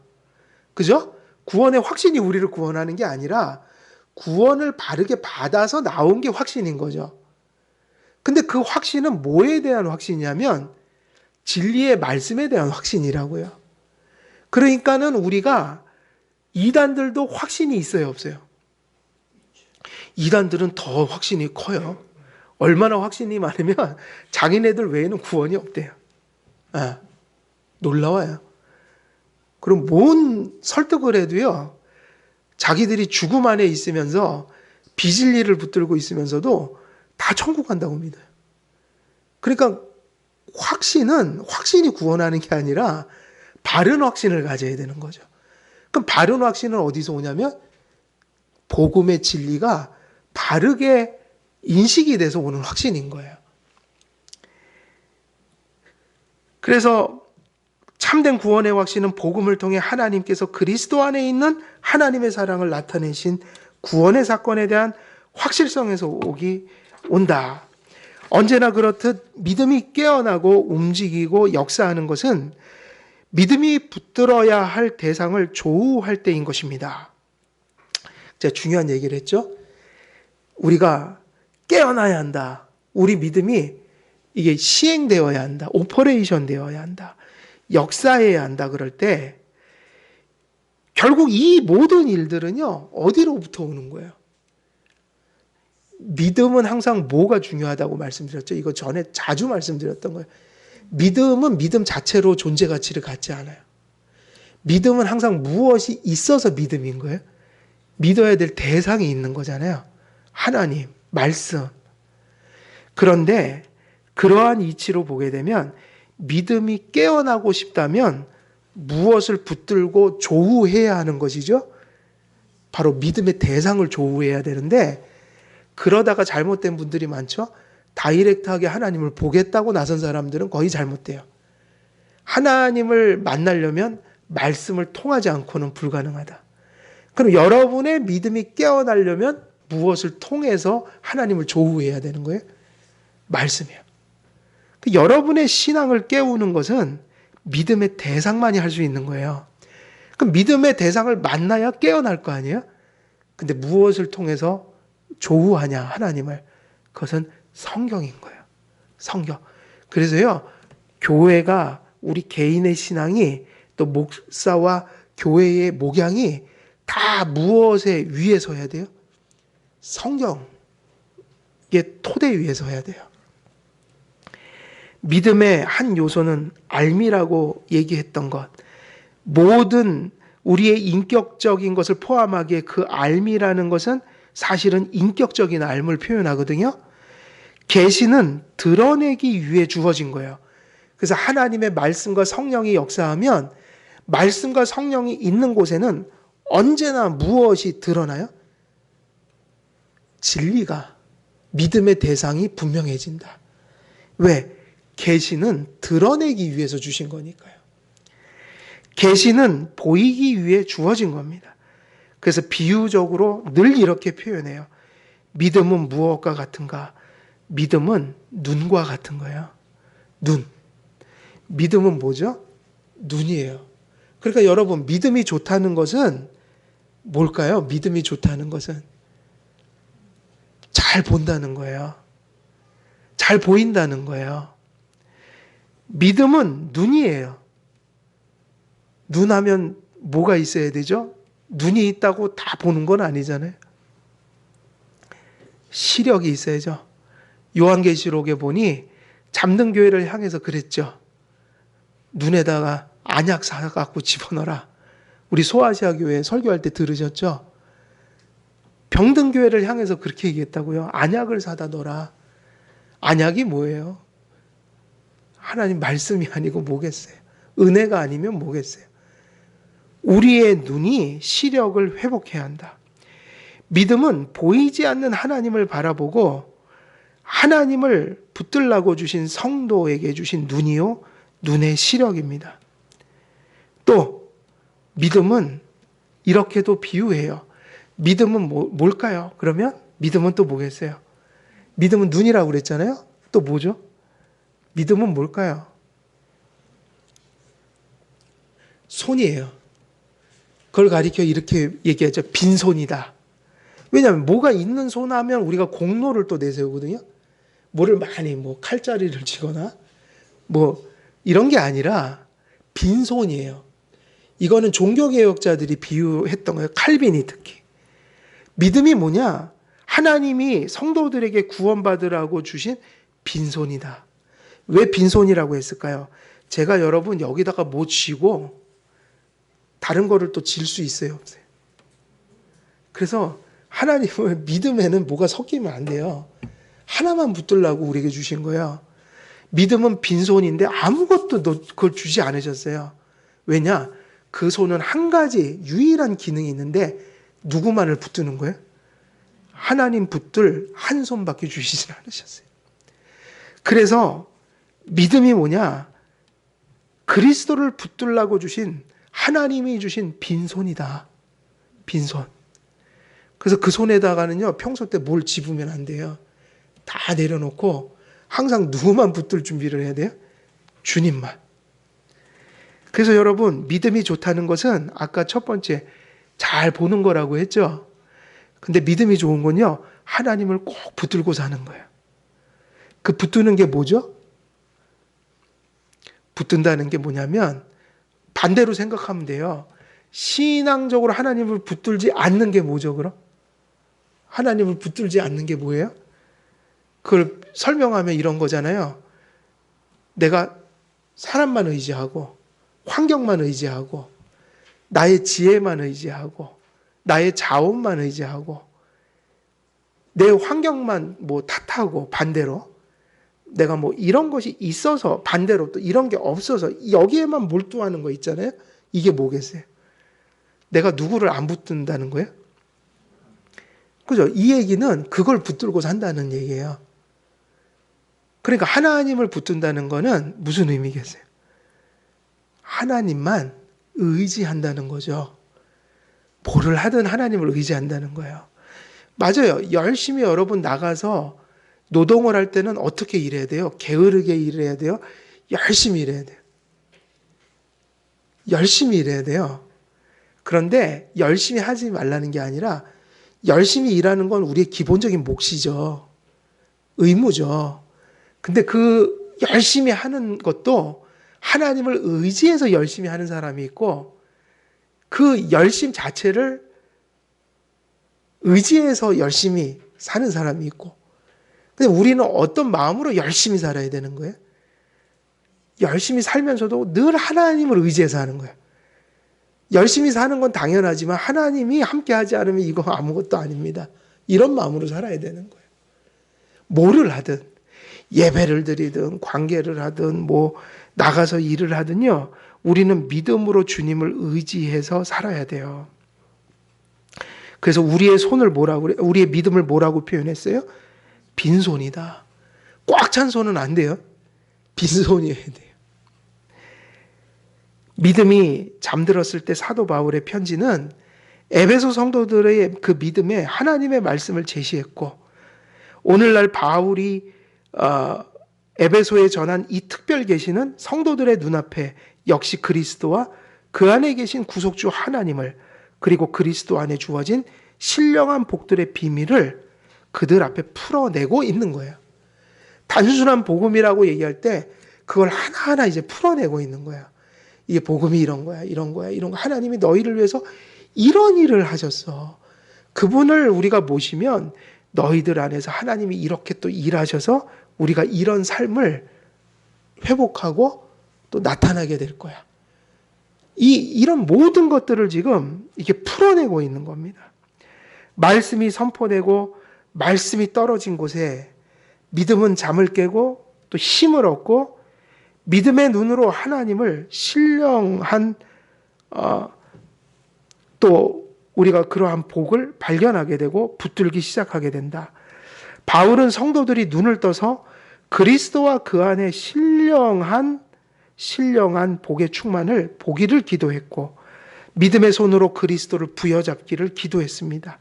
그죠? 구원의 확신이 우리를 구원하는 게 아니라 구원을 바르게 받아서 나온 게 확신인 거죠. 근데 그 확신은 뭐에 대한 확신이냐면 진리의 말씀에 대한 확신이라고요. 그러니까는 우리가 이단들도 확신이 있어요, 없어요? 이단들은 더 확신이 커요. 얼마나 확신이 많으면 자기네들 외에는 구원이 없대요. 놀라워요. 그럼 뭔 설득을 해도요, 자기들이 죽음 안에 있으면서 비진리를 붙들고 있으면서도 다 천국 간다고 믿어요. 그러니까 확신이 구원하는 게 아니라 바른 확신을 가져야 되는 거죠. 그럼 바른 확신은 어디서 오냐면 복음의 진리가 바르게 인식이 돼서 오는 확신인 거예요. 그래서 참된 구원의 확신은 복음을 통해 하나님께서 그리스도 안에 있는 하나님의 사랑을 나타내신 구원의 사건에 대한 확실성에서 온다. 언제나 그렇듯 믿음이 깨어나고 움직이고 역사하는 것은 믿음이 붙들어야 할 대상을 조우할 때인 것입니다. 제가 중요한 얘기를 했죠. 우리가 깨어나야 한다. 우리 믿음이 이게 시행되어야 한다. 오퍼레이션 되어야 한다. 역사해야 한다. 그럴 때 결국 이 모든 일들은요, 어디로부터 오는 거예요? 믿음은 항상 뭐가 중요하다고 말씀드렸죠? 이거 전에 자주 말씀드렸던 거예요. 믿음은 믿음 자체로 존재 가치를 갖지 않아요. 믿음은 항상 무엇이 있어서 믿음인 거예요. 믿어야 될 대상이 있는 거잖아요. 하나님, 말씀. 그런데 그러한 이치로 보게 되면 믿음이 깨어나고 싶다면 무엇을 붙들고 조우해야 하는 것이죠? 바로 믿음의 대상을 조우해야 되는데 그러다가 잘못된 분들이 많죠? 다이렉트하게 하나님을 보겠다고 나선 사람들은 거의 잘못돼요. 하나님을 만나려면 말씀을 통하지 않고는 불가능하다. 그럼 여러분의 믿음이 깨어나려면 무엇을 통해서 하나님을 조우해야 되는 거예요? 말씀이에요. 여러분의 신앙을 깨우는 것은 믿음의 대상만이 할 수 있는 거예요. 그럼 믿음의 대상을 만나야 깨어날 거 아니에요? 근데 무엇을 통해서 조우하냐, 하나님을? 그것은 성경인 거예요. 성경. 그래서요, 교회가 우리 개인의 신앙이 또 목사와 교회의 목양이 다 무엇에 위에 서야 돼요? 성경의 토대 위에 서야 돼요. 믿음의 한 요소는 알미라고 얘기했던 것. 모든 우리의 인격적인 것을 포함하기에 그 알미라는 것은 사실은 인격적인 알을 표현하거든요. 계시는 드러내기 위해 주어진 거예요. 그래서 하나님의 말씀과 성령이 역사하면 말씀과 성령이 있는 곳에는 언제나 무엇이 드러나요? 진리가, 믿음의 대상이 분명해진다. 왜? 계시는 드러내기 위해서 주신 거니까요. 계시는 보이기 위해 주어진 겁니다. 그래서 비유적으로 늘 이렇게 표현해요. 믿음은 무엇과 같은가? 믿음은 눈과 같은 거예요. 눈. 믿음은 뭐죠? 눈이에요. 그러니까 여러분, 믿음이 좋다는 것은 뭘까요? 믿음이 좋다는 것은 잘 본다는 거예요. 잘 보인다는 거예요. 믿음은 눈이에요. 눈 하면 뭐가 있어야 되죠? 눈이 있다고 다 보는 건 아니잖아요. 시력이 있어야죠. 요한계시록에 보니 잠든 교회를 향해서 그랬죠. 눈에다가 안약 사갖고 집어넣어라. 우리 소아시아 교회 설교할 때 들으셨죠? 병든 교회를 향해서 그렇게 얘기했다고요. 안약을 사다 넣어라. 안약이 뭐예요? 하나님 말씀이 아니고 뭐겠어요? 은혜가 아니면 뭐겠어요? 우리의 눈이 시력을 회복해야 한다. 믿음은 보이지 않는 하나님을 바라보고 하나님을 붙들라고 주신 성도에게 주신 눈이요, 눈의 시력입니다. 또 믿음은 이렇게도 비유해요. 믿음은 뭘까요? 그러면 믿음은 또 뭐겠어요? 믿음은 눈이라고 그랬잖아요. 또 뭐죠? 믿음은 뭘까요? 손이에요. 그걸 가리켜 이렇게 얘기하죠. 빈손이다. 왜냐하면 뭐가 있는 손 하면 우리가 공로를 또 내세우거든요. 뭐를 많이 칼자리를 치거나 이런 게 아니라 빈손이에요. 이거는 종교개혁자들이 비유했던 거예요. 칼빈이 특히. 믿음이 뭐냐? 하나님이 성도들에게 구원받으라고 주신 빈손이다. 왜 빈손이라고 했을까요? 제가 여러분 여기다가 뭐 쥐고 다른 거를 또 질 수 있어요, 없어요? 그래서 하나님은 믿음에는 뭐가 섞이면 안 돼요. 하나만 붙들라고 우리에게 주신 거예요. 믿음은 빈손인데 아무것도 그걸 주지 않으셨어요. 왜냐? 그 손은 한 가지 유일한 기능이 있는데 누구만을 붙드는 거예요? 하나님 붙들 한 손밖에 주시지 않으셨어요. 그래서 믿음이 뭐냐? 그리스도를 붙들라고 주신 하나님이 주신 빈손이다. 빈손. 그래서 그 손에다가는요, 평소 때 뭘 집으면 안 돼요. 다 내려놓고 항상 누구만 붙들 준비를 해야 돼요? 주님만. 그래서 여러분, 믿음이 좋다는 것은 아까 첫 번째 잘 보는 거라고 했죠. 근데 믿음이 좋은 건요, 하나님을 꼭 붙들고 사는 거예요. 그 붙드는 게 뭐죠? 붙든다는 게 뭐냐면 반대로 생각하면 돼요. 신앙적으로 하나님을 붙들지 않는 게 뭐죠, 그럼? 하나님을 붙들지 않는 게 뭐예요? 그걸 설명하면 이런 거잖아요. 내가 사람만 의지하고 환경만 의지하고 나의 지혜만 의지하고 나의 자원만 의지하고 내 환경만 탓하고 반대로 내가 이런 것이 있어서 반대로 또 이런 게 없어서 여기에만 몰두하는 거 있잖아요. 이게 뭐겠어요? 내가 누구를 안 붙든다는 거예요? 그죠? 이 얘기는 그걸 붙들고 산다는 얘기예요. 그러니까 하나님을 붙든다는 거는 무슨 의미겠어요? 하나님만 의지한다는 거죠. 뭐를 하든 하나님을 의지한다는 거예요. 맞아요. 열심히 여러분 나가서 노동을 할 때는 어떻게 일해야 돼요? 게으르게 일해야 돼요? 열심히 일해야 돼요. 열심히 일해야 돼요. 그런데 열심히 하지 말라는 게 아니라 열심히 일하는 건 우리의 기본적인 몫이죠. 의무죠. 근데 그 열심히 하는 것도 하나님을 의지해서 열심히 하는 사람이 있고 그 열심 자체를 의지해서 열심히 사는 사람이 있고 근데 우리는 어떤 마음으로 열심히 살아야 되는 거예요? 열심히 살면서도 늘 하나님을 의지해서 하는 거예요. 열심히 사는 건 당연하지만 하나님이 함께하지 않으면 이거 아무것도 아닙니다. 이런 마음으로 살아야 되는 거예요. 뭐를 하든 예배를 드리든 관계를 하든 나가서 일을 하든요. 우리는 믿음으로 주님을 의지해서 살아야 돼요. 그래서 우리의 손을 우리의 믿음을 뭐라고 표현했어요? 빈손이다. 꽉 찬 손은 안 돼요. 빈손이어야 돼요. 믿음이 잠들었을 때 사도 바울의 편지는 에베소 성도들의 그 믿음에 하나님의 말씀을 제시했고 오늘날 바울이 에베소에 전한 이 특별 계시는 성도들의 눈앞에 역시 그리스도와 그 안에 계신 구속주 하나님을 그리고 그리스도 안에 주어진 신령한 복들의 비밀을 그들 앞에 풀어내고 있는 거예요. 단순한 복음이라고 얘기할 때 그걸 하나하나 이제 풀어내고 있는 거예요. 이게 복음이 이런 거야, 이런 거야, 이런 거. 하나님이 너희를 위해서 이런 일을 하셨어. 그분을 우리가 모시면 너희들 안에서 하나님이 이렇게 또 일하셔서 우리가 이런 삶을 회복하고 또 나타나게 될 거야. 이런 모든 것들을 지금 이게 풀어내고 있는 겁니다. 말씀이 선포되고 말씀이 떨어진 곳에 믿음은 잠을 깨고 또 힘을 얻고 믿음의 눈으로 하나님을 신령한 또 우리가 그러한 복을 발견하게 되고 붙들기 시작하게 된다. 바울은 성도들이 눈을 떠서 그리스도와 그 안에 신령한 복의 충만을 보기를 기도했고 믿음의 손으로 그리스도를 부여잡기를 기도했습니다.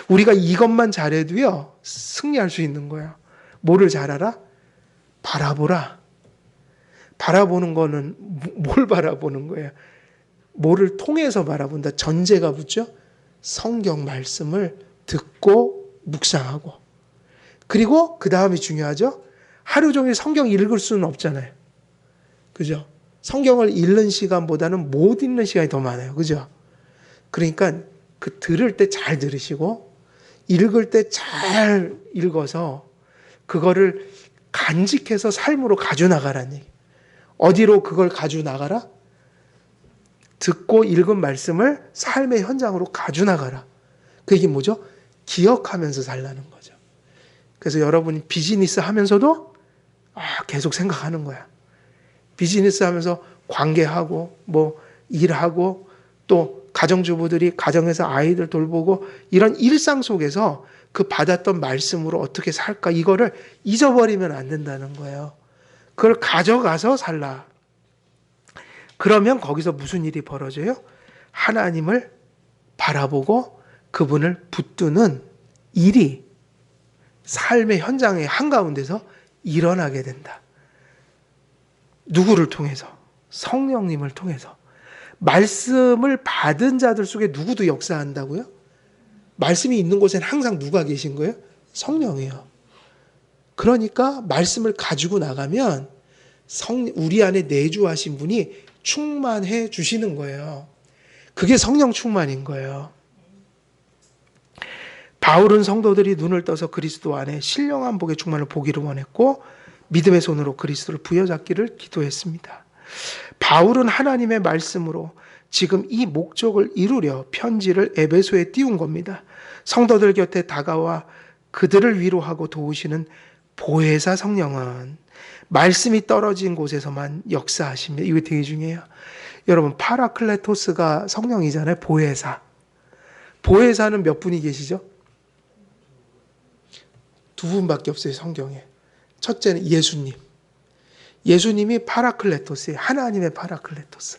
우리가 이것만 잘해도요 승리할 수 있는 거예요. 뭐를 잘하라? 바라보라. 바라보는 거는 뭘 바라보는 거예요? 뭐를 통해서 바라본다. 전제가 붙죠? 성경 말씀을 듣고 묵상하고, 그리고 그 다음이 중요하죠. 하루 종일 성경 읽을 수는 없잖아요. 그죠? 성경을 읽는 시간보다는 못 읽는 시간이 더 많아요. 그죠? 그러니까 그 들을 때 잘 들으시고 읽을 때 잘 읽어서 그거를 간직해서 삶으로 가져나가라는 얘기. 어디로 그걸 가져나가라? 듣고 읽은 말씀을 삶의 현장으로 가져나가라. 그 얘기 뭐죠? 기억하면서 살라는 거죠. 그래서 여러분이 비즈니스 하면서도 계속 생각하는 거야. 비즈니스 하면서 관계하고 뭐 일하고 또 가정주부들이 가정에서 아이들 돌보고 이런 일상 속에서 그 받았던 말씀으로 어떻게 살까, 이거를 잊어버리면 안 된다는 거예요. 그걸 가져가서 살라. 그러면 거기서 무슨 일이 벌어져요? 하나님을 바라보고 그분을 붙드는 일이 삶의 현장의 한가운데서 일어나게 된다. 누구를 통해서? 성령님을 통해서. 말씀을 받은 자들 속에 누구도 역사한다고요? 말씀이 있는 곳엔 항상 누가 계신 거예요? 성령이요. 그러니까 말씀을 가지고 나가면 우리 안에 내주하신 분이 충만해 주시는 거예요. 그게 성령 충만인 거예요. 바울은 성도들이 눈을 떠서 그리스도 안에 신령한 복의 충만을 보기를 원했고 믿음의 손으로 그리스도를 부여잡기를 기도했습니다. 바울은 하나님의 말씀으로 지금 이 목적을 이루려 편지를 에베소에 띄운 겁니다. 성도들 곁에 다가와 그들을 위로하고 도우시는 보혜사 성령은 말씀이 떨어진 곳에서만 역사하십니다. 이거 되게 중요해요. 여러분, 파라클레토스가 성령이잖아요. 보혜사. 보혜사는 몇 분이 계시죠? 두 분밖에 없어요, 성경에. 첫째는 예수님. 예수님이 파라클레토스예요. 하나님의 파라클레토스.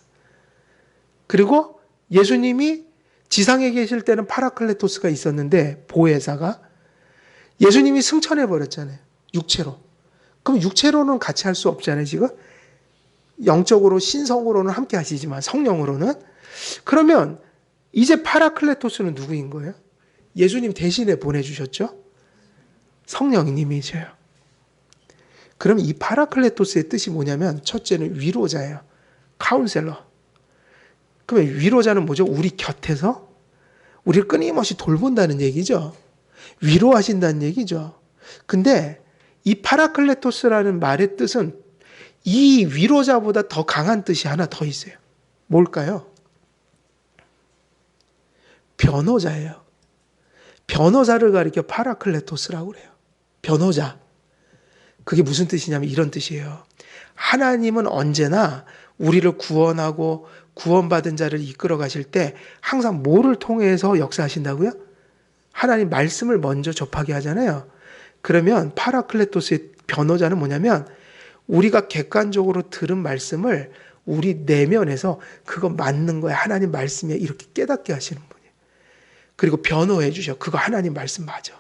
그리고 예수님이 지상에 계실 때는 파라클레토스가 있었는데 보혜사가 예수님이 승천해버렸잖아요. 육체로. 그럼 육체로는 같이 할 수 없잖아요, 지금. 영적으로 신성으로는 함께 하시지만 성령으로는. 그러면 이제 파라클레토스는 누구인 거예요? 예수님 대신에 보내주셨죠? 성령님이세요. 그럼 이 파라클레토스의 뜻이 뭐냐면 첫째는 위로자예요. 카운셀러. 그러면 위로자는 뭐죠? 우리 곁에서 우리를 끊임없이 돌본다는 얘기죠. 위로하신다는 얘기죠. 근데 이 파라클레토스라는 말의 뜻은 이 위로자보다 더 강한 뜻이 하나 더 있어요. 뭘까요? 변호자예요. 변호사를 가리켜 파라클레토스라고 그래요. 변호자. 그게 무슨 뜻이냐면 이런 뜻이에요. 하나님은 언제나 우리를 구원하고 구원받은 자를 이끌어 가실 때 항상 뭐를 통해서 역사하신다고요? 하나님 말씀을 먼저 접하게 하잖아요. 그러면 파라클레토스의 변호자는 뭐냐면 우리가 객관적으로 들은 말씀을 우리 내면에서 그거 맞는 거야. 하나님 말씀이야. 이렇게 깨닫게 하시는 분이에요. 그리고 변호해 주셔. 그거 하나님 말씀 맞아.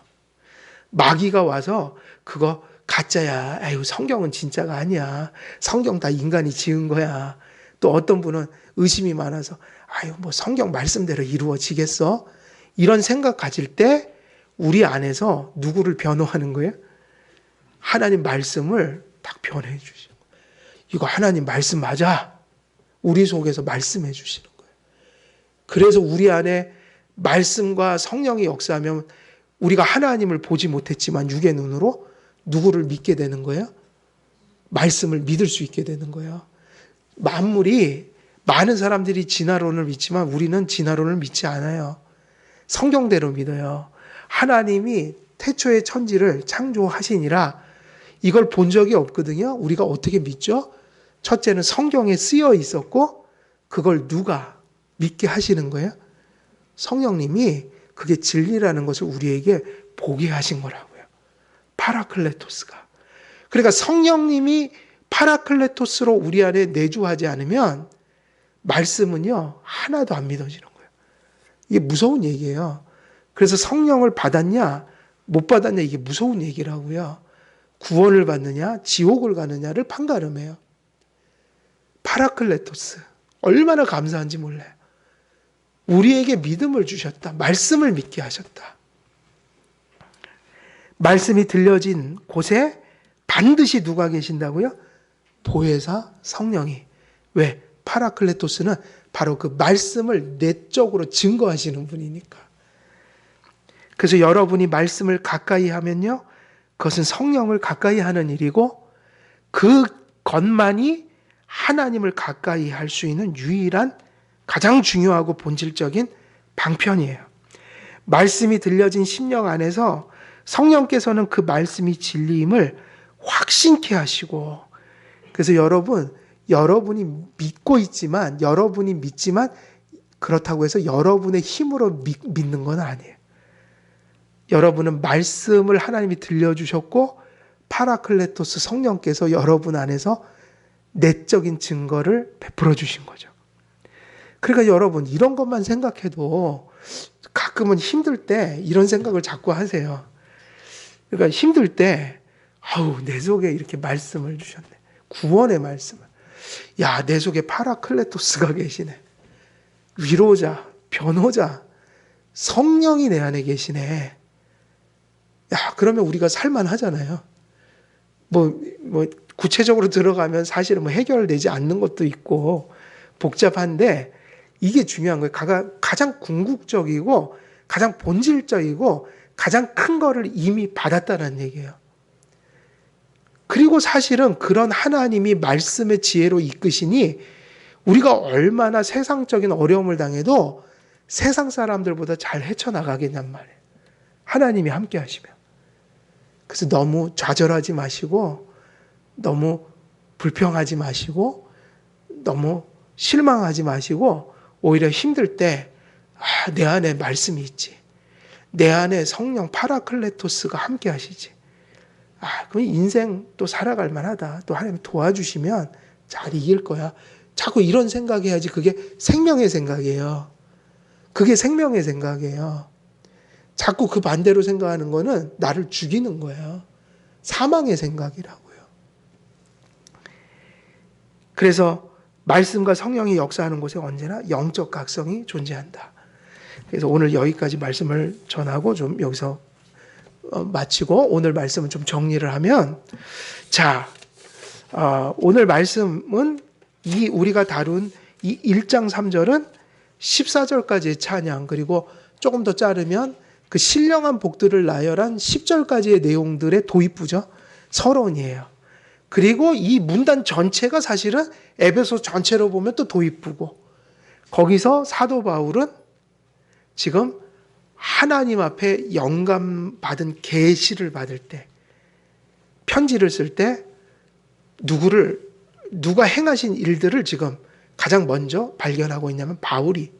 마귀가 와서 그거 가짜야. 아유, 성경은 진짜가 아니야. 성경 다 인간이 지은 거야. 또 어떤 분은 의심이 많아서 아유, 뭐 성경 말씀대로 이루어지겠어? 이런 생각 가질 때 우리 안에서 누구를 변호하는 거예요? 하나님 말씀을 딱 변호해 주시는 거예요. 이거 하나님 말씀 맞아. 우리 속에서 말씀해 주시는 거예요. 그래서 우리 안에 말씀과 성령이 역사하면 우리가 하나님을 보지 못했지만 육의 눈으로 누구를 믿게 되는 거예요? 말씀을 믿을 수 있게 되는 거예요. 만물이 많은 사람들이 진화론을 믿지만 우리는 진화론을 믿지 않아요. 성경대로 믿어요. 하나님이 태초의 천지를 창조하시니라 이걸 본 적이 없거든요. 우리가 어떻게 믿죠? 첫째는 성경에 쓰여 있었고 그걸 누가 믿게 하시는 거예요? 성령님이 그게 진리라는 것을 우리에게 보게 하신 거라고요. 파라클레토스가. 그러니까 성령님이 파라클레토스로 우리 안에 내주하지 않으면 말씀은요, 하나도 안 믿어지는 거예요. 이게 무서운 얘기예요. 그래서 성령을 받았냐, 못 받았냐, 이게 무서운 얘기라고요. 구원을 받느냐, 지옥을 가느냐를 판가름해요. 파라클레토스. 얼마나 감사한지 몰라요. 우리에게 믿음을 주셨다. 말씀을 믿게 하셨다. 말씀이 들려진 곳에 반드시 누가 계신다고요? 보혜사 성령이. 왜? 파라클레토스는 바로 그 말씀을 내적으로 증거하시는 분이니까. 그래서 여러분이 말씀을 가까이 하면요, 그것은 성령을 가까이 하는 일이고 그것만이 하나님을 가까이 할 수 있는 유일한 가장 중요하고 본질적인 방편이에요. 말씀이 들려진 심령 안에서 성령께서는 그 말씀이 진리임을 확신케 하시고, 그래서 여러분이 믿지만 그렇다고 해서 여러분의 힘으로 믿는 건 아니에요. 여러분은 말씀을 하나님이 들려주셨고 파라클레토스 성령께서 여러분 안에서 내적인 증거를 베풀어 주신 거죠. 그러니까 여러분, 이런 것만 생각해도 가끔은 힘들 때 이런 생각을 자꾸 하세요. 그러니까 힘들 때 내 속에 이렇게 말씀을 주셨네. 구원의 말씀을. 야, 내 속에 파라클레토스가 계시네. 위로자, 변호자, 성령이 내 안에 계시네. 야, 그러면 우리가 살만하잖아요. 구체적으로 들어가면 사실은 해결되지 않는 것도 있고 복잡한데, 이게 중요한 거예요. 가장 궁극적이고 가장 본질적이고 가장 큰 거를 이미 받았다는 얘기예요. 그리고 사실은 그런 하나님이 말씀의 지혜로 이끄시니 우리가 얼마나 세상적인 어려움을 당해도 세상 사람들보다 잘 헤쳐나가겠냔 말이에요. 하나님이 함께 하시면. 그래서 너무 좌절하지 마시고, 너무 불평하지 마시고, 너무 실망하지 마시고, 오히려 힘들 때 내 안에 말씀이 있지. 내 안에 성령 파라클레토스가 함께 하시지. 그럼 인생 또 살아갈 만하다. 또 하나님 도와주시면 잘 이길 거야. 자꾸 이런 생각해야지. 그게 생명의 생각이에요. 그게 생명의 생각이에요. 자꾸 그 반대로 생각하는 거는 나를 죽이는 거예요. 사망의 생각이라고요. 그래서 말씀과 성령이 역사하는 곳에 언제나 영적 각성이 존재한다. 그래서 오늘 여기까지 말씀을 전하고 좀 여기서 마치고 오늘 말씀은 좀 정리를 하면, 오늘 말씀은 우리가 다룬 이 1장 3절은 14절까지의 찬양, 그리고 조금 더 자르면 그 신령한 복들을 나열한 10절까지의 내용들의 도입부죠. 서론이에요. 그리고 이 문단 전체가 사실은 에베소 전체로 보면 또 도입부고, 거기서 사도 바울은 지금 하나님 앞에 영감 받은 계시를 받을 때, 편지를 쓸 때 누가 행하신 일들을 지금 가장 먼저 발견하고 있냐면 바울이.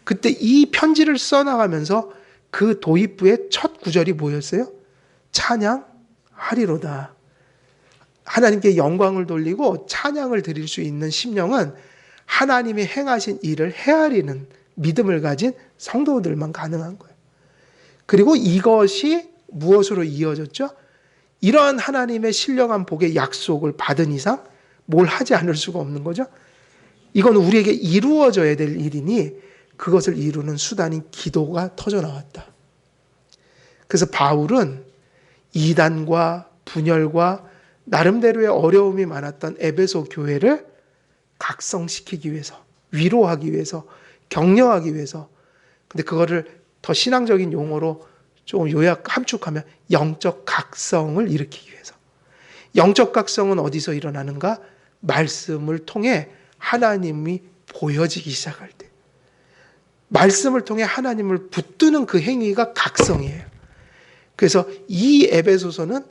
그때 이 편지를 써나가면서 그 도입부의 첫 구절이 뭐였어요? 찬양하리로다. 하나님께 영광을 돌리고 찬양을 드릴 수 있는 심령은 하나님이 행하신 일을 헤아리는 믿음을 가진 성도들만 가능한 거예요. 그리고 이것이 무엇으로 이어졌죠? 이러한 하나님의 신령한 복의 약속을 받은 이상 뭘 하지 않을 수가 없는 거죠. 이건 우리에게 이루어져야 될 일이니 그것을 이루는 수단인 기도가 터져나왔다. 그래서 바울은 이단과 분열과 나름대로의 어려움이 많았던 에베소 교회를 각성시키기 위해서, 위로하기 위해서, 격려하기 위해서, 근데 그거를 더 신앙적인 용어로 조금 함축하면 영적 각성을 일으키기 위해서. 영적 각성은 어디서 일어나는가? 말씀을 통해 하나님이 보여지기 시작할 때, 말씀을 통해 하나님을 붙드는 그 행위가 각성이에요. 그래서 이 에베소서는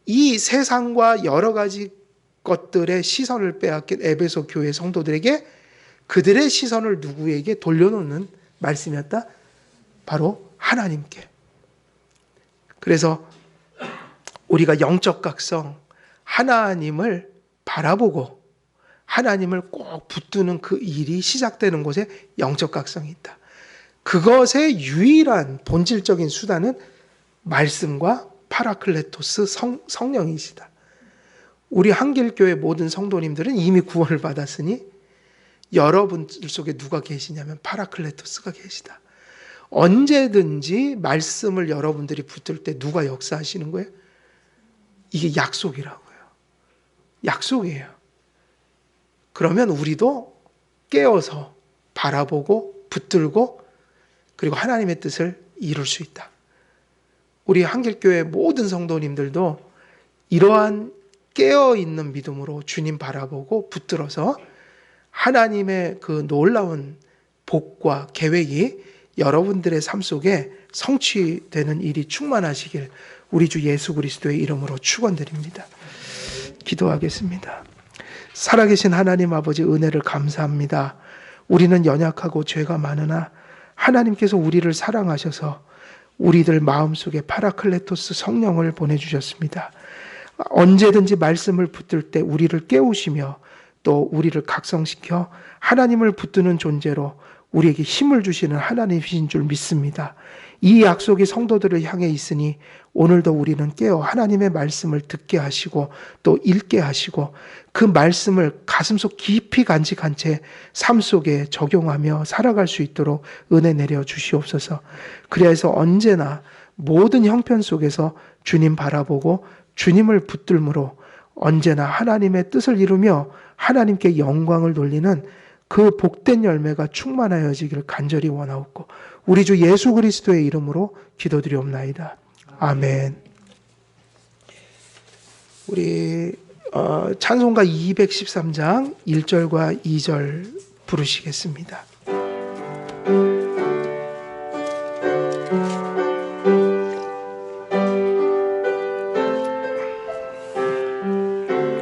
이 세상과 여러 가지 것들의 시선을 빼앗긴 에베소 교회 성도들에게 그들의 시선을 누구에게 돌려놓는 말씀이었다? 바로 하나님께. 그래서 우리가 영적 각성, 하나님을 바라보고 하나님을 꼭 붙드는 그 일이 시작되는 곳에 영적 각성이 있다. 그것의 유일한 본질적인 수단은 말씀과 파라클레토스 성령이시다. 우리 한길교회 모든 성도님들은 이미 구원을 받았으니 여러분들 속에 누가 계시냐면 파라클레토스가 계시다. 언제든지 말씀을 여러분들이 붙들 때 누가 역사하시는 거예요? 이게 약속이라고요. 약속이에요. 그러면 우리도 깨어서 바라보고 붙들고 그리고 하나님의 뜻을 이룰 수 있다. 우리 한길교회 모든 성도님들도 이러한 깨어있는 믿음으로 주님 바라보고 붙들어서 하나님의 그 놀라운 복과 계획이 여러분들의 삶 속에 성취되는 일이 충만하시길 우리 주 예수 그리스도의 이름으로 축원드립니다. 기도하겠습니다. 살아계신 하나님 아버지 은혜를 감사합니다. 우리는 연약하고 죄가 많으나 하나님께서 우리를 사랑하셔서 우리들 마음속에 파라클레토스 성령을 보내주셨습니다. 언제든지 말씀을 붙들 때 우리를 깨우시며 또 우리를 각성시켜 하나님을 붙드는 존재로 우리에게 힘을 주시는 하나님이신 줄 믿습니다. 이 약속이 성도들을 향해 있으니 오늘도 우리는 깨어 하나님의 말씀을 듣게 하시고 또 읽게 하시고 그 말씀을 가슴속 깊이 간직한 채 삶 속에 적용하며 살아갈 수 있도록 은혜 내려 주시옵소서. 그래서 언제나 모든 형편 속에서 주님 바라보고 주님을 붙들므로 언제나 하나님의 뜻을 이루며 하나님께 영광을 돌리는 그 복된 열매가 충만하여지기를 간절히 원하옵고 우리 주 예수 그리스도의 이름으로 기도드리옵나이다. 아멘. 우리 찬송가 213장 1절과 2절 부르시겠습니다.